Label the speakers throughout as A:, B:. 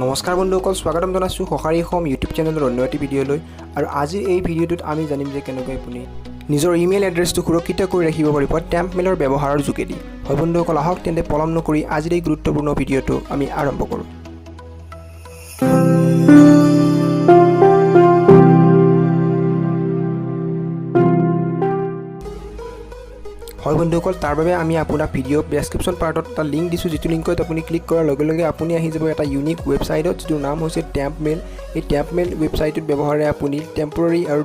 A: নমস্কাৰ বন্ধুসকল, স্বাগতম জনাইছোঁ সহাৰি হোম ইউটিউব চেনেলৰ অন্য এটি ভিডিঅ'লৈ। আৰু আজি এই ভিডিঅ'টোত আমি জানিম যে কেনেকৈ আপুনি নিজৰ ইমেইল এড্ৰেছটো সুৰক্ষিত কৰি ৰাখিব পাৰিব টেম্প মেইলৰ ব্যৱহাৰৰ যোগেদি। হয় বন্ধুসকল, আহক তেন্তে পলম নকৰি আজিৰ এই গুৰুত্বপূৰ্ণ ভিডিঅ'টো আমি আৰম্ভ কৰোঁ। হয় বন্ধুসকল, তাৰ বাবে আমি আপোনাক ভিডিঅ' ডেছক্ৰিপশ্যন পাৰ্টত এটা লিংক দিছোঁ, যিটো লিংকত আপুনি ক্লিক কৰাৰ লগে লগে আপুনি আহি যাব এটা ইউনিক ৱেবছাইটত, যিটোৰ নাম হৈছে টেম্প মেইল। এই টেম্প মেইল ৱেবছাইটটোত ব্যৱহাৰে আপুনি টেম্পৰাৰী আৰু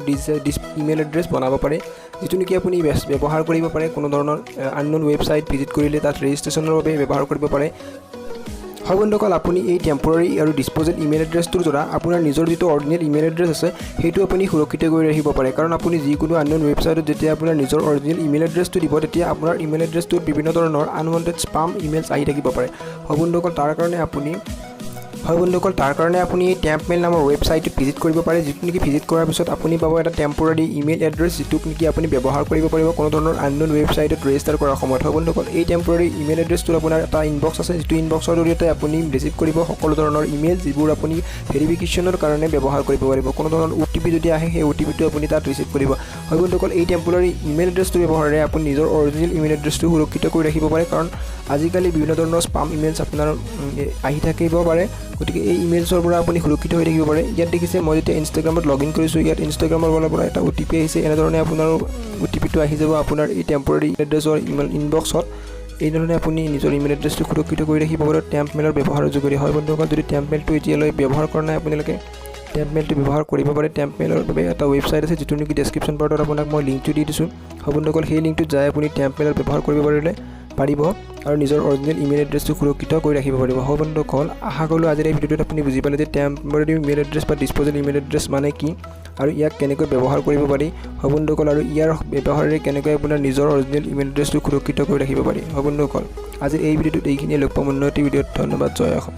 A: ইমেইল এড্ৰেছ বনাব পাৰে, যিটো নেকি আপুনি ব্যৱহাৰ কৰিব পাৰে কোনো ধৰণৰ আননোন ৱেবছাইট ভিজিট কৰিলে তাত ৰেজিষ্ট্ৰেশ্যনৰ বাবে ব্যৱহাৰ কৰিব পাৰে। হয় বন্ধুসকল, আপুনি এই টেম্পৰাৰী আৰু ডিছপ'জেল ইমেইল এড্ৰেছটোৰ দ্বাৰা আপোনাৰ নিজৰ যিটো অৰিজিনেল ইমেইল এড্ৰেছ আছে সেইটো আপুনি সুৰক্ষিত কৰি ৰাখিব পাৰে। কাৰণ আপুনি যিকোনো আননোন ৱেবছাইটত যেতিয়া আপোনাৰ নিজৰ অৰিজিনেল ইমেইল এড্ৰেছটো দিব, তেতিয়া আপোনাৰ ইমেইল এড্ৰেছটোত বিভিন্ন ধৰণৰ আনৱান্টেড স্পাম ইমেইলছ আহি থাকিব পাৰে। হয় বন্ধুসকল, তাৰ কাৰণে আপুনি এই টেম্প মেইল নামৰ ৱেবছাইটটোত ভিজিট কৰিব পাৰে, যিটো নেকি ভিজিট কৰাৰ পিছত আপুনি পাব এটা টেম্পৰাৰী ইমেইল এড্ৰেছ, যিটো নেকি আপুনি ব্যৱহাৰ কৰিব পাৰিব কোনো ধৰণৰ আননোন ৱেবছাইটত ৰেজিষ্টাৰ কৰাৰ সময়ত। হয় বন্ধুসকল, এই টেম্পৰাৰী ইমেইল এড্ৰেছটোত আপোনাৰ এটা ইনবক্স আছে, যিটো ইনবক্সৰ জৰিয়তে আপুনি ৰিচিভ কৰিব সকলো ধৰণৰ ইমেইল, যিবোৰ আপুনি ভেৰিফিকেশ্যনৰ কাৰণে ব্যৱহাৰ কৰিব পাৰিব। কোনো ধৰণৰ OTP যদি আহে সেই OTPটো আপুনি তাত ৰিচিভ কৰিব। হয় বন্ধুসকল, এই টেম্পৰাৰী ইমেইল এড্ৰেছটো ব্যৱহাৰে আপুনি নিজৰ অৰিজিনেল ইমেইল এড্ৰেছটো সুৰক্ষিত কৰি ৰাখিব পাৰে, কাৰণ আজিকালি বিভিন্ন ধৰণৰ স্পাম ইমেইলছ আপোনাৰ আহি থাকিব পাৰে। গতিকে এই ইমেইলছৰ পৰা আপুনি সুৰক্ষিত হৈ থাকিব পাৰে। ইয়াত দেখিছে মই যেতিয়া ইনষ্টাগ্ৰামত লগ ইন কৰিছোঁ, ইয়াত ইনষ্টাগ্ৰামৰ ফালৰ পৰা এটা OTP আহিছে। এনেধৰণে আপোনাৰ OTPটো আহি যাব আপোনাৰ এই টেম্পৰাৰী এড্ৰেছৰ ইমেইল ইনবক্সত। এইধৰণে আপুনি নিজৰ ইমেইল এড্ৰেছটো সুৰক্ষিত কৰি ৰাখিব পাৰে টেম্প মেইলৰ ব্যৱহাৰৰ যোগেদি। হয় বন্ধুসকল, যদি টেম্প মেইলটো এতিয়ালৈ ব্যৱহাৰ কৰা নাই আপোনালোকে টেম্প মেইলটো ব্যৱহাৰ কৰিব পাৰে। টেম্প মেইলৰ বাবে এটা ৱেবছাইট আছে, যিটো নেকি ডেছক্ৰিপশ্যন পাৰ্টত আপোনাক মই লিংকটো দি দিছোঁ। হয় বন্ধুসকল, সেই লিংকটোত যাই আপুনি টেম্প মেইলৰ ব্যৱহাৰ কৰিব পাৰিব আৰু নিজৰ অৰিজিনেল ইমেইল এড্ৰেছটো সুৰক্ষিত কৰি ৰাখিব পাৰিব। হয় বন্ধুসকল, আশা কৰোঁ আজিৰ এই ভিডিঅ'টোত আপুনি বুজি পালে যে টেম্পৰাৰী ইমেইল এড্ৰেছ বা ডিছপ'জেল ইমেইল এড্ৰেছ মানে কি আৰু ইয়াক কেনেকৈ ব্যৱহাৰ কৰিব পাৰি। হয় বন্ধুসকল, আৰু ইয়াৰ ব্যৱহাৰেৰে কেনেকৈ আপোনাৰ নিজৰ অৰিজিনেল ইমেইল এড্ৰেছটো সুৰক্ষিত কৰি ৰাখিব পাৰি। হয় বন্ধুসকল, আজিৰ এই ভিডিঅ'টোত এইখিনিয়ে। লগ পাম অন্য এটি ভিডিঅ'ত। ধন্যবাদ। জয় অসম।